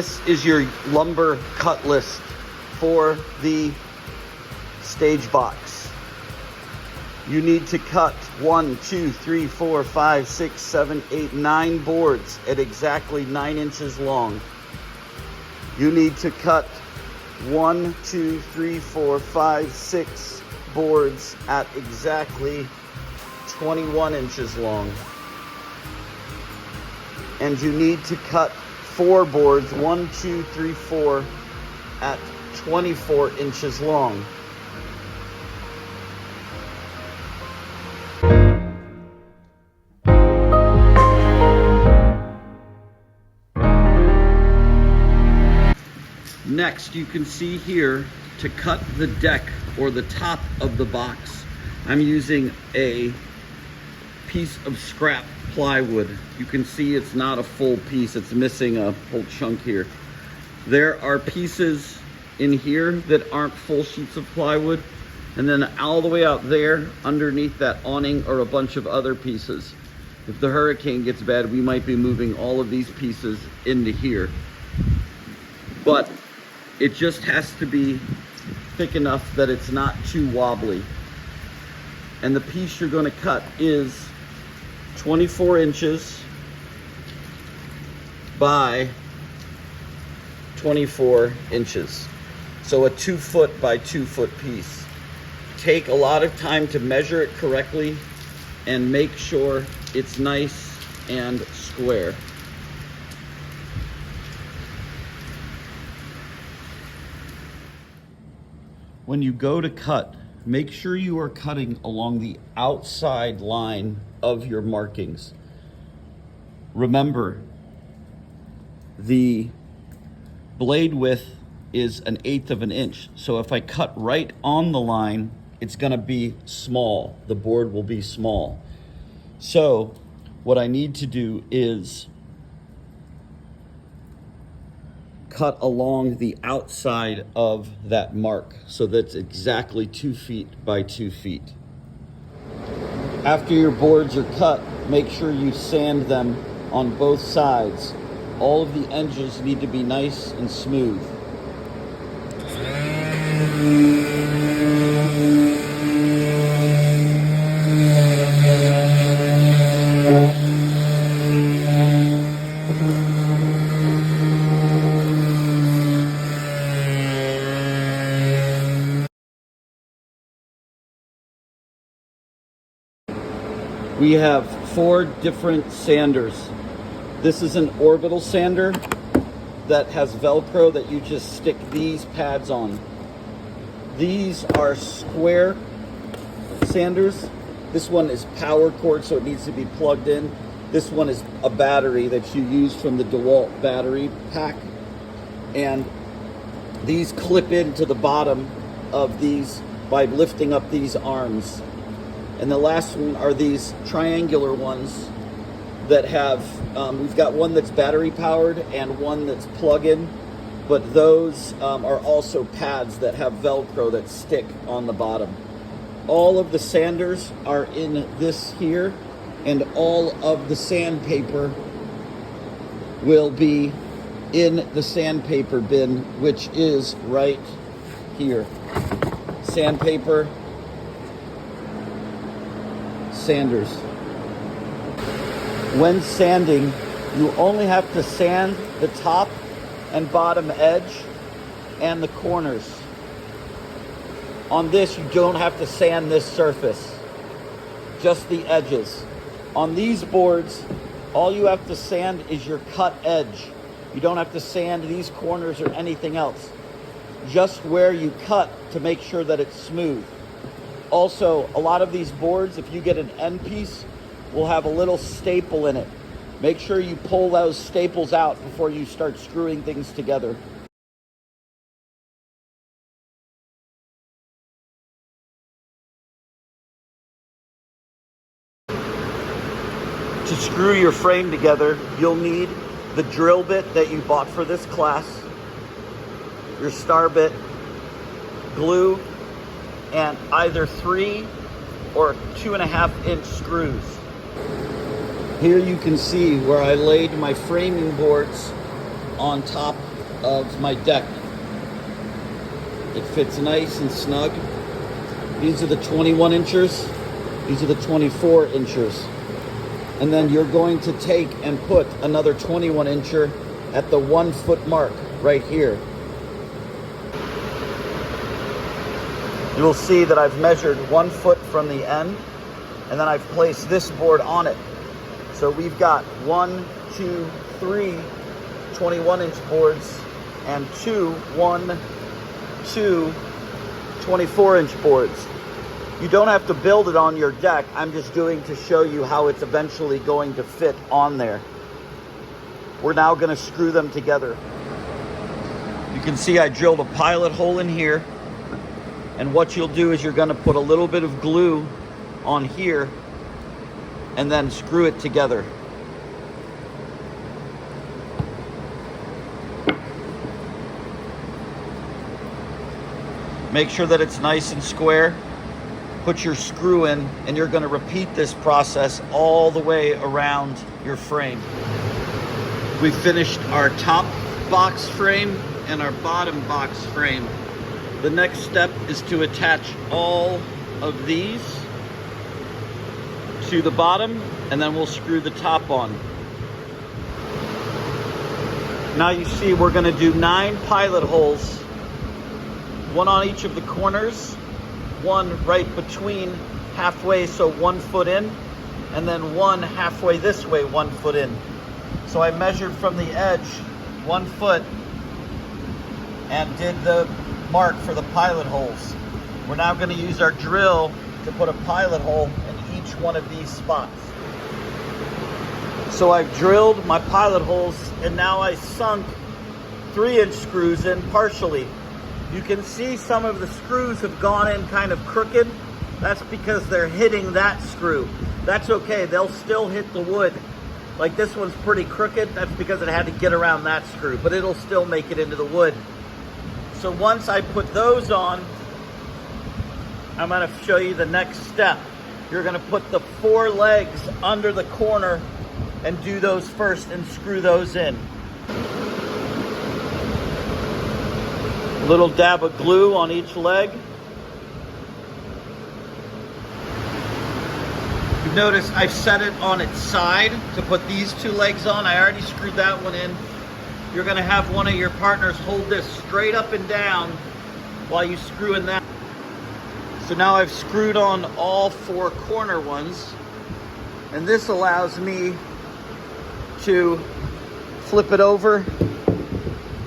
This is your lumber cut list for the STAGEBOX. You need to cut 1, 2, 3, 4, 5, 6, 7, 8, 9 boards at exactly 9 inches long. You need to cut 1, 2, 3, 4, 5, 6 boards at exactly 21 inches long. And you need to cut 4 boards, 1, 2, 3, 4, at 24 inches long. Next, you can see here to cut the deck or the top of the box, I'm using a piece of scrap plywood. You can see it's not a full piece, it's missing a whole chunk here. There are pieces in here that aren't full sheets of plywood, and then all the way out there underneath that awning are a bunch of other pieces. If the hurricane gets bad, we might be moving all of these pieces into here. But it just has to be thick enough that it's not too wobbly. And the piece you're going to cut is 24 inches by 24 inches. So a 2 foot by 2 foot piece. Take a lot of time to measure it correctly and make sure it's nice and square. When you go to cut, make sure you are cutting along the outside line of your markings. Remember, the blade width is 1/8 of an inch. So if I cut right on the line, it's gonna be small. The board will be small. So what I need to do is cut along the outside of that mark. So that's exactly 2 feet by 2 feet. After your boards are cut, make sure you sand them on both sides. All of the edges need to be nice and smooth. We have 4 different sanders. This is an orbital sander that has Velcro that you just stick these pads on. These are square sanders. This one is power cord, so it needs to be plugged in. This one is a battery that you use from the DeWalt battery pack. And these clip into the bottom of these by lifting up these arms. And the last one are these triangular ones that have, we've got one that's battery powered and one that's plug-in, but those are also pads that have Velcro that stick on the bottom. All of the sanders are in this here, and all of the sandpaper will be in the sandpaper bin, which is right here. Sandpaper, sanders. When sanding, you only have to sand the top and bottom edge and the corners. On this, you don't have to sand this surface, just the edges. On these boards, all you have to sand is your cut edge. You don't have to sand these corners or anything else. Just where you cut to make sure that it's smooth. Also, a lot of these boards, if you get an end piece, will have a little staple in it. Make sure you pull those staples out before you start screwing things together. To screw your frame together, you'll need the drill bit that you bought for this class, your star bit, glue, and either 3 or 2.5 inch screws. Here you can see where I laid my framing boards on top of my deck. It fits nice and snug. These are the 21 inchers. These are the 24 inchers. And then you're going to take and put another 21 incher at the 1 foot mark right here. You will see that I've measured 1 foot from the end, and then I've placed this board on it. So we've got 1, 2, 3 21 inch boards and 2, 24 inch boards. You don't have to build it on your deck. I'm just doing to show you how it's eventually going to fit on there. We're now going to screw them together. You can see I drilled a pilot hole in here. And what you'll do is you're going to put a little bit of glue on here and then screw it together. Make sure that it's nice and square. Put your screw in, and you're going to repeat this process all the way around your frame. We finished our top box frame and our bottom box frame. The next step is to attach all of these to the bottom, and then we'll screw the top on. Now you see we're going to do 9 pilot holes, 1 on each of the corners, 1 right between halfway, so 1 foot in, and then 1 halfway this way, 1 foot in. So I measured from the edge 1 foot and did the mark for the pilot holes. We're now going to use our drill to put a pilot hole in each one of these spots. So I've drilled my pilot holes, and now I sunk 3-inch screws in partially. You can see some of the screws have gone in kind of crooked. That's because they're hitting that screw. That's okay, they'll still hit the wood. Like this one's pretty crooked, that's because it had to get around that screw, but it'll still make it into the wood. So once I put those on, I'm going to show you the next step. You're going to put the 4 legs under the corner and do those first and screw those in. A little dab of glue on each leg. You've noticed I've set it on its side to put these 2 legs on. I already screwed that one in. You're going to have one of your partners hold this straight up and down while you screw in that. So now I've screwed on all 4 corner ones, and this allows me to flip it over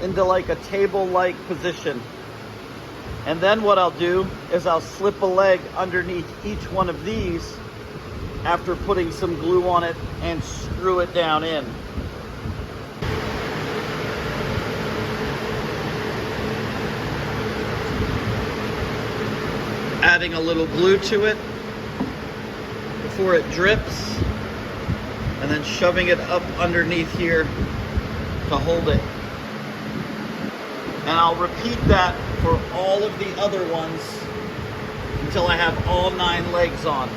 into like a table-like position. And then what I'll do is I'll slip a leg underneath each one of these after putting some glue on it and screw it down in. Adding a little glue to it before it drips, and then shoving it up underneath here to hold it. And I'll repeat that for all of the other ones until I have all 9 legs on.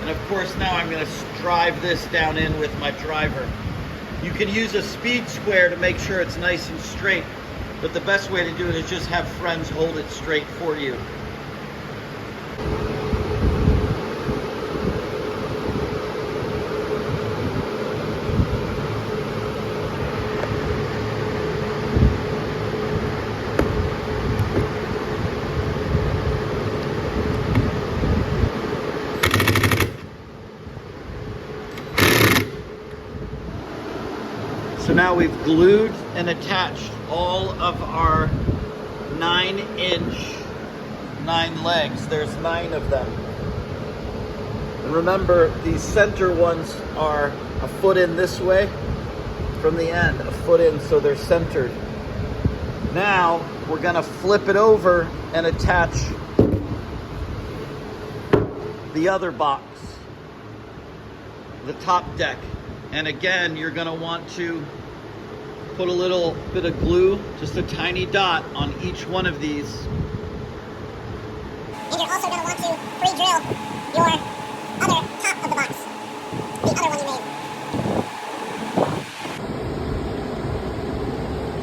And of course now I'm going to drive this down in with my driver. You can use a speed square to make sure it's nice and straight, but the best way to do it is just have friends hold it straight for you. So now we've glued and attached all of our 9-inch 9 legs. There's 9 of them. And remember, these center ones are a foot in this way from the end, a foot in, so they're centered. Now we're going to flip it over and attach the other box, the top deck. And again, you're going to want to put a little bit of glue, just a tiny dot, on each one of these. And you're also going to want to pre-drill your other top of the box, the other one you made.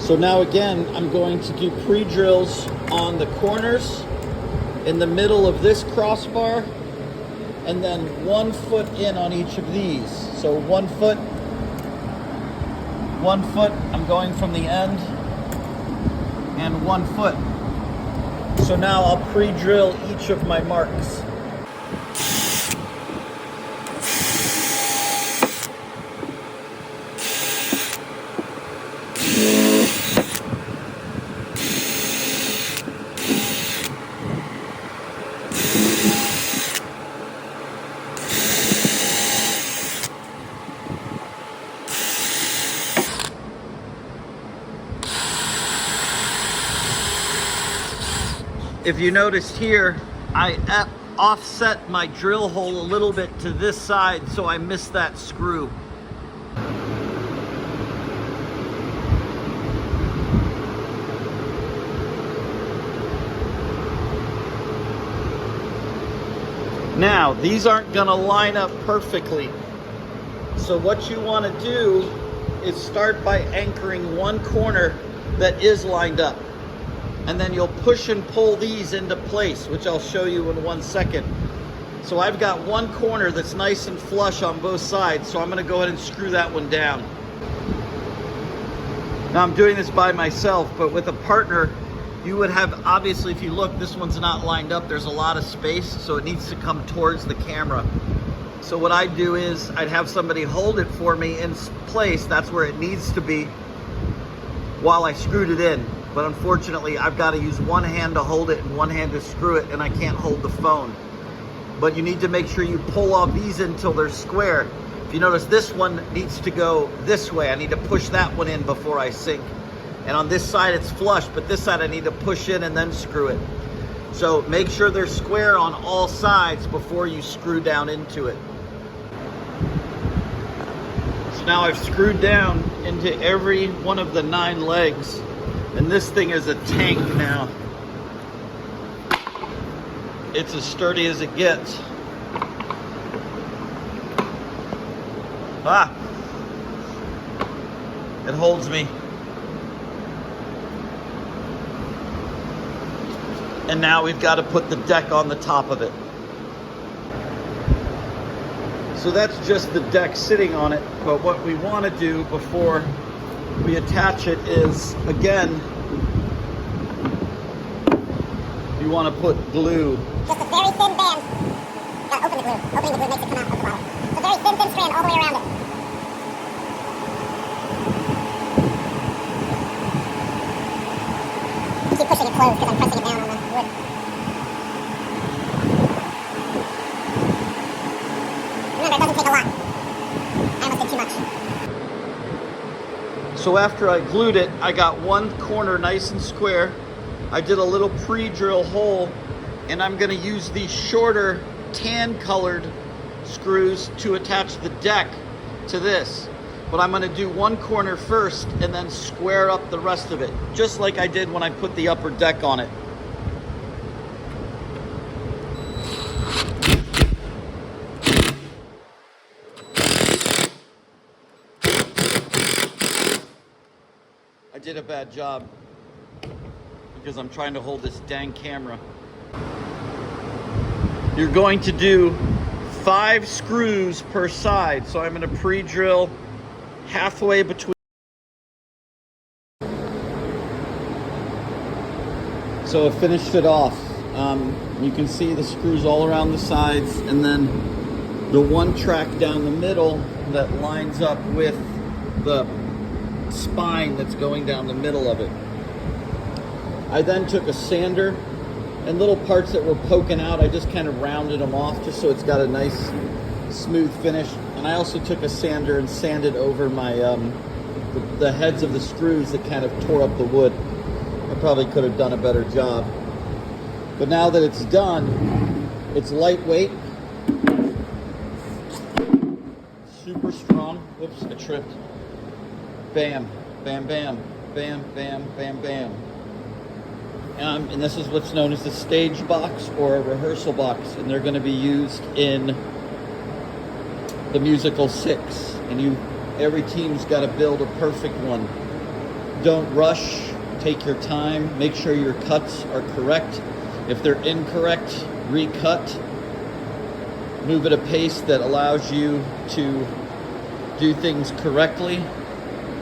So now again, I'm going to do pre-drills on the corners, in the middle of this crossbar, and then 1 foot in on each of these. So 1 foot, 1 foot, I'm going from the end, and 1 foot. So now I'll pre-drill each of my marks. If you noticed here, I offset my drill hole a little bit to this side, so I missed that screw. Now, these aren't gonna line up perfectly. So what you wanna do is start by anchoring one corner that is lined up. And then you'll push and pull these into place, which I'll show you in 1 second. So I've got one corner that's nice and flush on both sides, so I'm gonna go ahead and screw that one down. Now I'm doing this by myself, but with a partner, you would have, obviously if you look, this one's not lined up, there's a lot of space, so it needs to come towards the camera. So what I'd do is, I'd have somebody hold it for me in place, that's where it needs to be, while I screwed it in. But unfortunately, I've got to use one hand to hold it and one hand to screw it, and I can't hold the phone. But you need to make sure you pull all these until they're square. If you notice, this one needs to go this way. I need to push that one in before I sink. And on this side, it's flush, but this side I need to push in and then screw it. So make sure they're square on all sides before you screw down into it. So now I've screwed down into every one of the 9 legs. And this thing is a tank now. It's as sturdy as it gets. Ah! It holds me. And now we've got to put the deck on the top of it. So that's just the deck sitting on it. But what we want to do before we attach it is, again, you want to put glue. Just a very thin band. Gotta open the glue. Opening the glue makes it come out of the bottle. It's a very thin strand all the way around it. I keep pushing it closed because I'm pressing it down on the wood. Remember, it doesn't take a lot. I almost did too much. So after I glued it, I got one corner nice and square. I did a little pre-drill hole, and I'm gonna use these shorter tan colored screws to attach the deck to this. But I'm gonna do one corner first and then square up the rest of it, just like I did when I put the upper deck on it. I did a bad job because I'm trying to hold this dang camera. You're going to do 5 screws per side. So I'm going to pre-drill halfway between. So I finished it off. You can see the screws all around the sides, and then the one track down the middle that lines up with the spine that's going down the middle of it. I then took a sander, and little parts that were poking out, I just kind of rounded them off just so it's got a nice smooth finish. And I also took a sander and sanded over my the heads of the screws that kind of tore up the wood. I probably could have done a better job. But now that it's done, it's lightweight, super strong. Whoops, I tripped. Bam, bam, bam, bam, bam, bam, bam. And this is what's known as the stage box or a rehearsal box, and they're going to be used in the musical 6. And every team's got to build a perfect one. Don't rush. Take your time. Make sure your cuts are correct. If they're incorrect, recut. Move at a pace that allows you to do things correctly,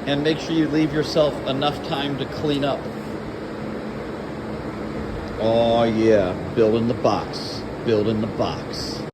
and make sure you leave yourself enough time to clean up. Oh yeah, building the box. Building the box.